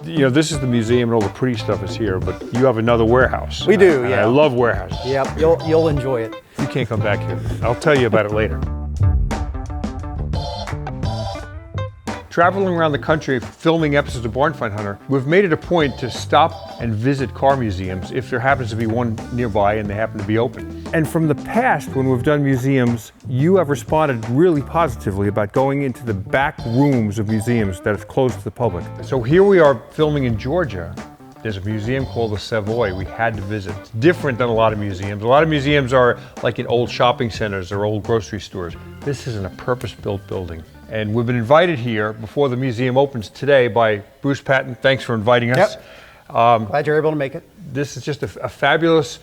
You know, this is the museum and all the pretty stuff is here, but you have another warehouse. We do, and yeah. I love warehouses. Yep, you'll enjoy it. You can't come back here. I'll tell you about it later. Traveling around the country filming episodes of Barn Find Hunter, we've made it a point to stop and visit car museums if there happens to be one nearby and they happen to be open. And from the past, when we've done museums, you have responded really positively about going into the back rooms of museums that is closed to the public. So here we are filming in Georgia. There's a museum called the Savoy we had to visit. It's different than a lot of museums. A lot of museums are like in old shopping centers or old grocery stores. This is in a purpose-built building. And we've been invited here before the museum opens today by Bruce Patton. Thanks for inviting us. Yep. Glad you're able to make it. This is just a fabulous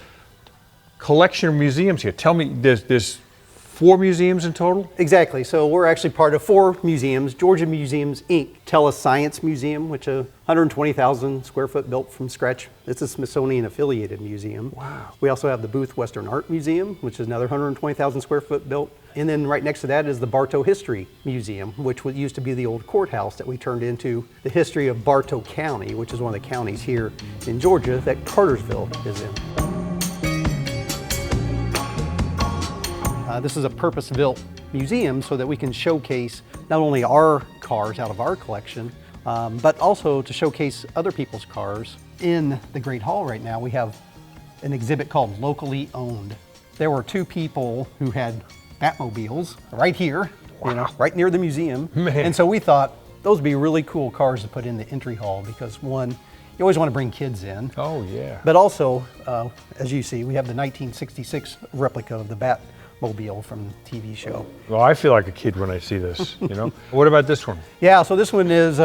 collection of museums here. Tell me, there's 4 museums in total? Exactly. So we're actually part of 4 museums. Georgia Museums, Inc. Telescience Museum, which is 120,000 square foot built from scratch. It's a Smithsonian affiliated museum. Wow. We also have the Booth Western Art Museum, which is another 120,000 square foot built. And then right next to that is the Bartow History Museum, which used to be the old courthouse that we turned into the history of Bartow County, which is one of the counties here in Georgia that Cartersville is in. This is a purpose-built museum so that we can showcase not only our cars out of our collection, but also to showcase other people's cars. In the Great Hall right now, we have an exhibit called Locally Owned. There were 2 people who had Batmobiles right here, you know, right near the museum. Man. And so we thought those would be really cool cars to put in the entry hall because one, you always want to bring kids in. Oh, yeah. But also, as you see, we have the 1966 replica of the Batmobile from the TV show. Well, I feel like a kid when I see this, you know? What about this one? Yeah, so this one is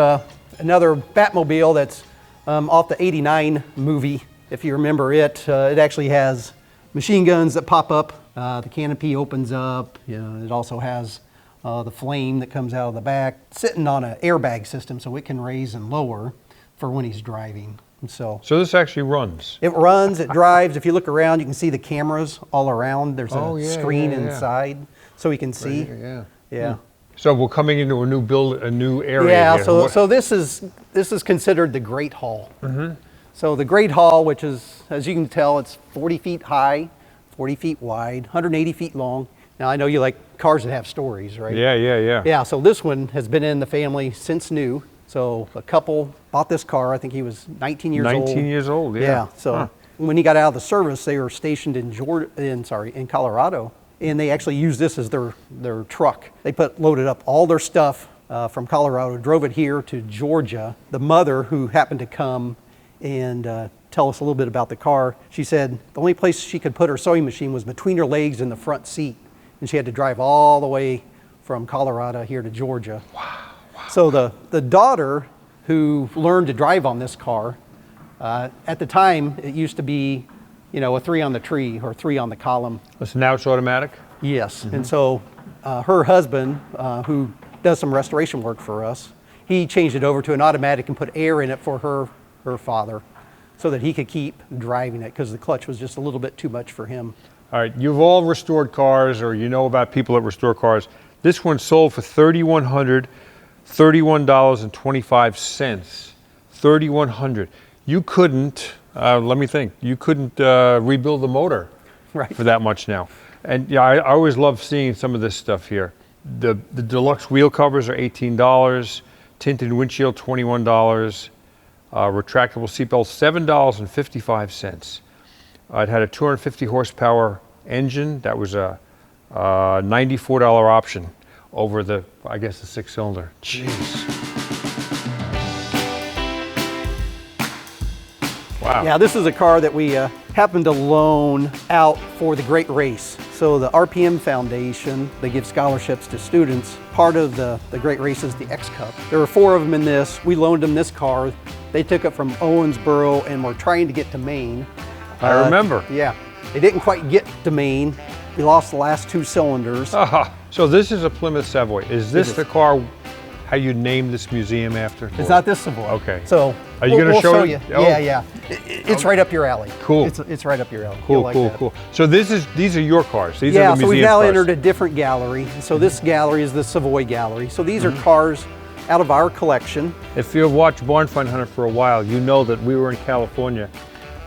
another Batmobile that's off the '89 movie. If you remember it, it actually has machine guns that pop up. The canopy opens up. You know, it also has the flame that comes out of the back, sitting on an airbag system so it can raise and lower for when he's driving. And so this actually runs? It runs, it drives. If you look around, you can see the cameras all around. There's a screen inside so you can see. Right, yeah. So we're coming into a new area. Yeah, here. so this is considered the Great Hall. Mm-hmm. So the Great Hall, which is, as you can tell, it's 40 feet high, 40 feet wide, 180 feet long. Now I know you like cars that have stories, right? Yeah. Yeah, so this one has been in the family since new. So a couple bought this car. I think he was 19 years old. 19 years old, yeah. Yeah, so when he got out of the service, they were stationed in Colorado, and they actually used this as their truck. They loaded up all their stuff from Colorado, drove it here to Georgia. The mother, who happened to come and tell us a little bit about the car, she said the only place she could put her sewing machine was between her legs in the front seat, and she had to drive all the way from Colorado here to Georgia. Wow. So the daughter who learned to drive on this car, at the time it used to be, you know, a 3 on the tree or 3 on the column. So now it's automatic? Yes, and so her husband, who does some restoration work for us, he changed it over to an automatic and put air in it for her father so that he could keep driving it because the clutch was just a little bit too much for him. All right, you've all restored cars or you know about people that restore cars. This one sold for $3,100, $31.25, $3,100. You couldn't, let me think, you couldn't rebuild the motor for that much now. And yeah, I always love seeing some of this stuff here. The deluxe wheel covers are $18, tinted windshield $21, retractable seatbelt $7.55. It had a 250 horsepower engine. That was a $94 option over the, I guess, the 6-cylinder. Jeez. Wow. Yeah, this is a car that we happened to loan out for the Great Race. So the RPM Foundation, they give scholarships to students. Part of the Great Race is the X Cup. There were 4 of them in this. We loaned them this car. They took it from Owensboro and were trying to get to Maine. I remember. Yeah, they didn't quite get to Maine. We lost the last 2 cylinders. So this is a Plymouth Savoy. Is this the car how you named this museum after? It's not this Savoy. Okay. So are you going to show you? Oh. Yeah. It's right up your alley. Cool. It's right up your alley. Cool. So these are your cars. These are the so we've museum now cars. entered a different gallery. So this gallery is the Savoy Gallery. So these are cars out of our collection. If you've watched Barn Find Hunter for a while, you know that we were in California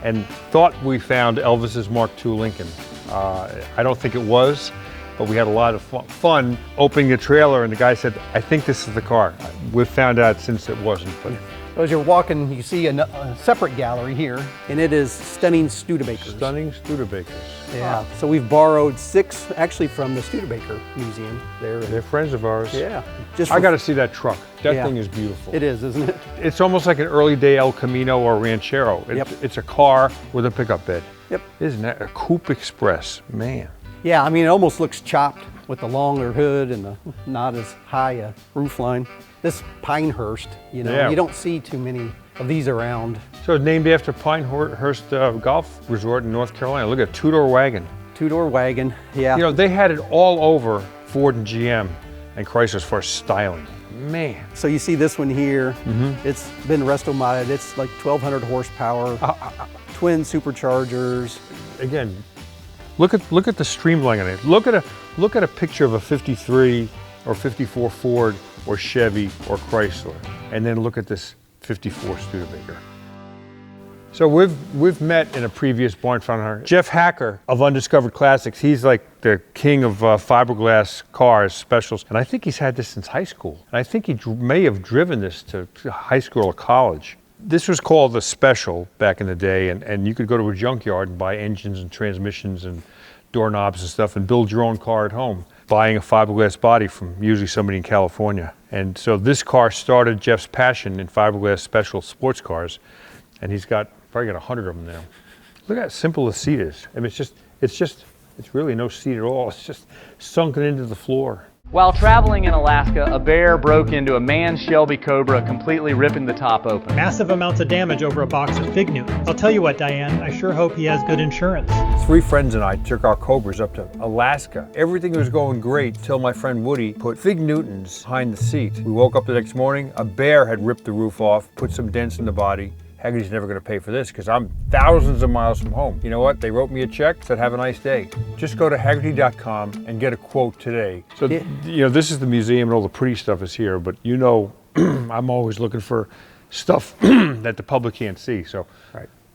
and thought we found Elvis's Mark II Lincoln. I don't think it was, but we had a lot of fun opening the trailer, and the guy said, I think this is the car. We've found out since it wasn't. But as you're walking, you see a separate gallery here, and it is stunning Studebakers. Stunning Studebakers. Yeah, so we've borrowed 6 actually from the Studebaker Museum there. They're friends of ours. Yeah. I got to see that truck. That Yeah. thing is beautiful. It is, isn't it? It's almost like an early day El Camino or Ranchero. It's a car with a pickup bed. Yep. Isn't that a Coupe Express? Man. Yeah, I mean, it almost looks chopped with the longer hood and the not as high a roof line. This Pinehurst, you know, Yeah. you don't see too many of these around. So it's named after Pinehurst Golf Resort in North Carolina. Look at a two-door wagon. Two-door wagon, yeah. You know, they had it all over Ford and GM and Chrysler as far as styling. Man. So you see this one here, it's been resto-modded. It's like 1,200 horsepower, twin superchargers. Again, look at the streamlining on it. Look at a picture of a 53 or 54 Ford or Chevy or Chrysler, and then look at this 54 Studebaker. So we've met in a previous Barn Find Hunter. Jeff Hacker of Undiscovered Classics, he's like the king of fiberglass cars, specials, and I think he's had this since high school. And I think he may have driven this to high school or college. This was called the Special back in the day, and you could go to a junkyard and buy engines and transmissions and doorknobs and stuff and build your own car at home, buying a fiberglass body from usually somebody in California. And so this car started Jeff's passion in fiberglass special sports cars, and he's probably got 100 of them now. Look how simple the seat is. I mean, it's really no seat at all. It's just sunken into the floor. While traveling in Alaska, a bear broke into a man's Shelby Cobra, completely ripping the top open. Massive amounts of damage over a box of Fig Newtons. I'll tell you what, Diane, I sure hope he has good insurance. 3 friends and I took our Cobras up to Alaska. Everything was going great till my friend Woody put Fig Newtons behind the seat. We woke up the next morning, a bear had ripped the roof off, put some dents in the body. Hagerty's never going to pay for this because I'm thousands of miles from home. You know what? They wrote me a check, said have a nice day. Just go to Hagerty.com and get a quote today. So, you know, this is the museum and all the pretty stuff is here, but you know, I'm always looking for stuff that the public can't see. So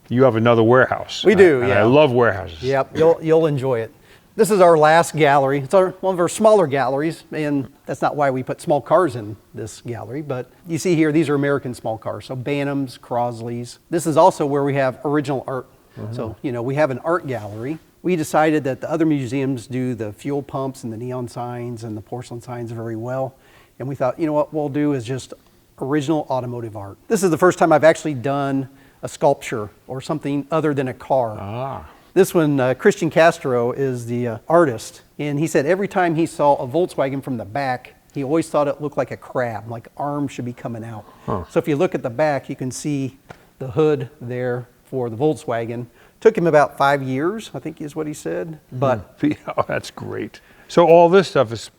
you have another warehouse. We do, and yeah. I love warehouses. Yep, you'll enjoy it. This is our last gallery. It's one of our smaller galleries, and that's not why we put small cars in this gallery, but you see here, these are American small cars, so Bantams, Crosleys. This is also where we have original art. So, you know, we have an art gallery. We decided that the other museums do the fuel pumps and the neon signs and the porcelain signs very well, and we thought, you know what we'll do is just original automotive art. This is the first time I've actually done a sculpture or something other than a car. This one, Christian Castro is the artist, and he said every time he saw a Volkswagen from the back, he always thought it looked like a crab, like arms should be coming out. So if you look at the back, you can see the hood there for the Volkswagen. Took him about 5 years, I think is what he said. But Oh, that's great. So all this stuff is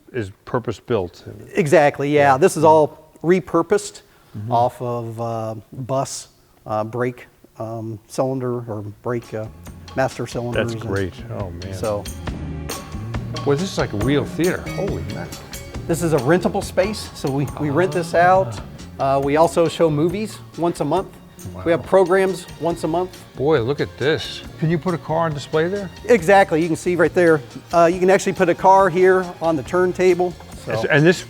purpose built. exactly, yeah. This is all repurposed off of bus brake cylinder or brake master cylinders. That's great. Oh man. So boy, this is like a real theater. Holy man. this is a rentable space, so we rent this out. We also show movies once a month. We have programs once a month. Boy, look at this. Can you put a car on display there? Exactly, you can see right there. You can actually put a car here on the turntable. So And this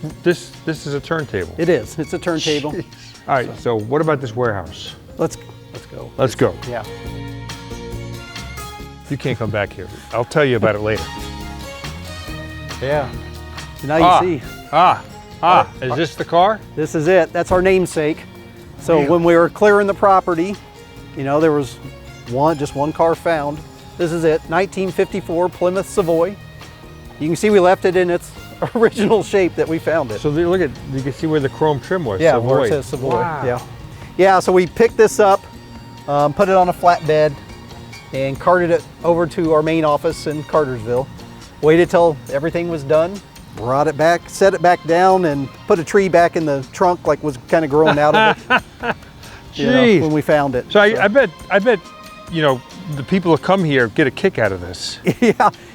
is a turntable. it is, it's a turntable. Jeez. All right, so what about this warehouse? Let's go. Let's go. Yeah. You can't come back here. I'll tell you about it later. Yeah. Now you see. Is this the car? This is it. That's our namesake. So when we were clearing the property, you know, there was just one car found. This is it, 1954 Plymouth Savoy. You can see we left it in its original shape that we found it. So look you can see where the chrome trim was. Yeah, Savoy. where it says Savoy. Wow. Yeah. Yeah, so we picked this up, put it on a flatbed, and carted it over to our main office in Cartersville. Waited till everything was done, brought it back, set it back down, and put a tree back in the trunk like was kind of growing out of it. You know, when we found it. So I bet, you know, the people who come here get a kick out of this.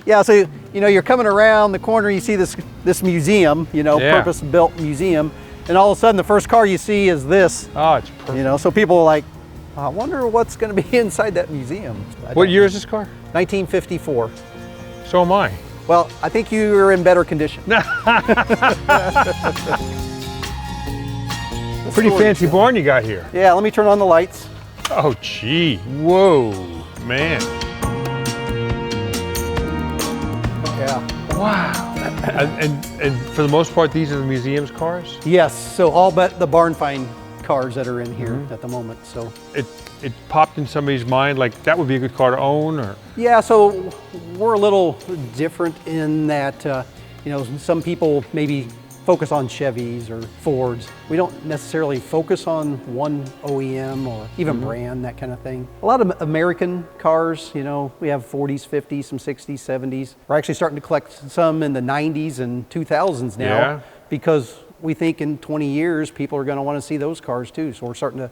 Yeah. So you know, you're coming around the corner, you see this museum, you know, purpose-built museum, and all of a sudden the first car you see is this. Oh, it's perfect. You know, so people are like, I wonder what's going to be inside that museum. What year is this car? 1954. So am I. Well, I think you're in better condition. Pretty fancy barn you got here. Yeah, let me turn on the lights. Oh, gee. Whoa, man. Yeah. Wow. And for the most part, these are the museum's cars? Yes, so all but the barn find cars that are in here at the moment. So It popped in somebody's mind, like that would be a good car to own, or? yeah, so we're a little different in that, you know, some people maybe focus on Chevys or Fords. We don't necessarily focus on one OEM or even brand, that kind of thing. A lot of American cars, you know, we have 40s, 50s, some 60s, 70s. We're actually starting to collect some in the 90s and 2000s now, Yeah. because we think in 20 years people are going to want to see those cars too. So we're starting to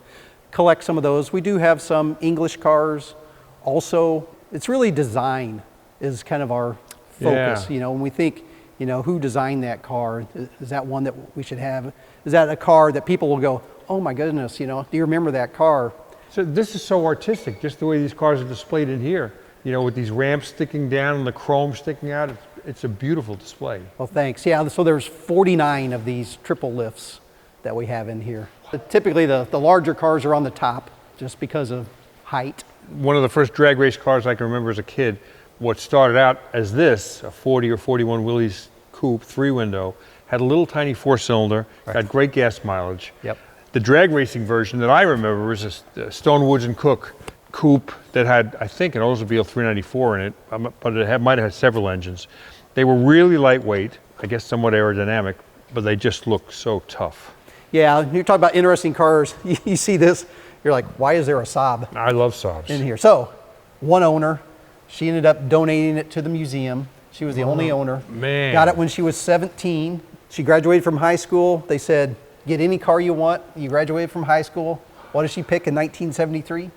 collect some of those. We do have some English cars also. It's really design is kind of our focus. Yeah. You know, when we think, you know, who designed that car? Is that one that we should have? Is that a car that people will go, oh my goodness, you know, do you remember that car? So this is so artistic, just the way these cars are displayed in here. You know, with these ramps sticking down and the chrome sticking out, it's a beautiful display. Well, thanks. Yeah, so there's 49 of these triple lifts that we have in here. Typically the larger cars are on the top just because of height. One of the first drag race cars I can remember as a kid, what started out as this, a 40 or 41 Willys coupe, 3-window, had a little tiny 4-cylinder, got great gas mileage. Yep. The drag racing version that I remember was a Stone Woods and Cook coupe that had, I think, an Oldsmobile 394 in it, but it might have had several engines. They were really lightweight, I guess somewhat aerodynamic, but they just looked so tough. Yeah, you're talking about interesting cars. You see this, you're like, why is there a Saab I love Saabs. in here? So, one owner, she ended up donating it to the museum. She was the only owner. Man. Got it when she was 17. She graduated from high school. They said, get any car you want. You graduated from high school. What did she pick in 1973?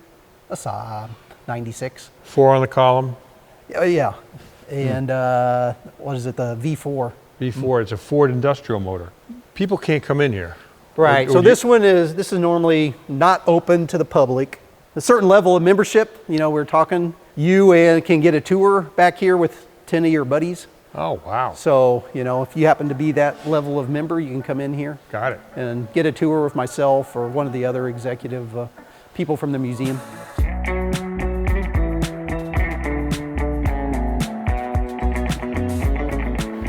A Saab, 96. 4 on the column. Yeah. And what is it, the V4? V4, it's a Ford industrial motor. People can't come in here. Right, so this is normally not open to the public. A certain level of membership, you know, we're talking, you can get a tour back here with 10 of your buddies. Oh, wow. So, you know, if you happen to be that level of member, you can come in here Got it. and get a tour with myself or one of the other executive people from the museum.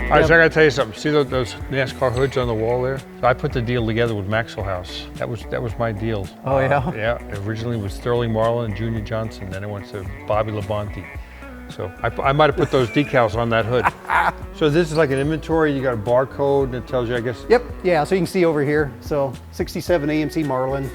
All right, so I gotta tell you something. See those NASCAR hoods on the wall there? So I put the deal together with Maxwell House. That was my deal. Oh, yeah? Yeah, originally it was Sterling Marlin and Junior Johnson, then it went to Bobby Labonte. So I might have put those decals on that hood. So this is like an inventory, you got a barcode and it tells you, I guess. Yep, yeah, so you can see over here. So 67 AMC Marlin,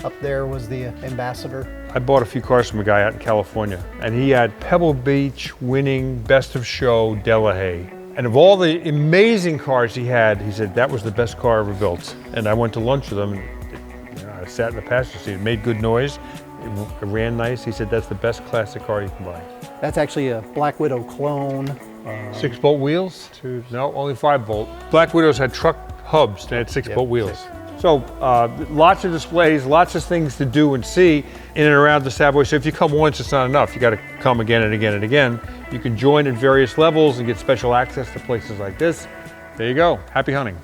up there was the Ambassador. I bought a few cars from a guy out in California, and he had Pebble Beach winning Best of Show Delahaye. And of all the amazing cars he had, he said that was the best car ever built. And I went to lunch with him, and I sat in the passenger seat. It made good noise. It ran nice. He said that's the best classic car you can buy. That's actually a Black Widow clone. 6-bolt wheels? No, only 5-bolt. Black Widows had truck hubs. They had 6-bolt wheels. So lots of displays, lots of things to do and see in and around the Savoy. So if you come once, it's not enough. You got to come again and again and again. You can join at various levels and get special access to places like this. There you go. Happy hunting.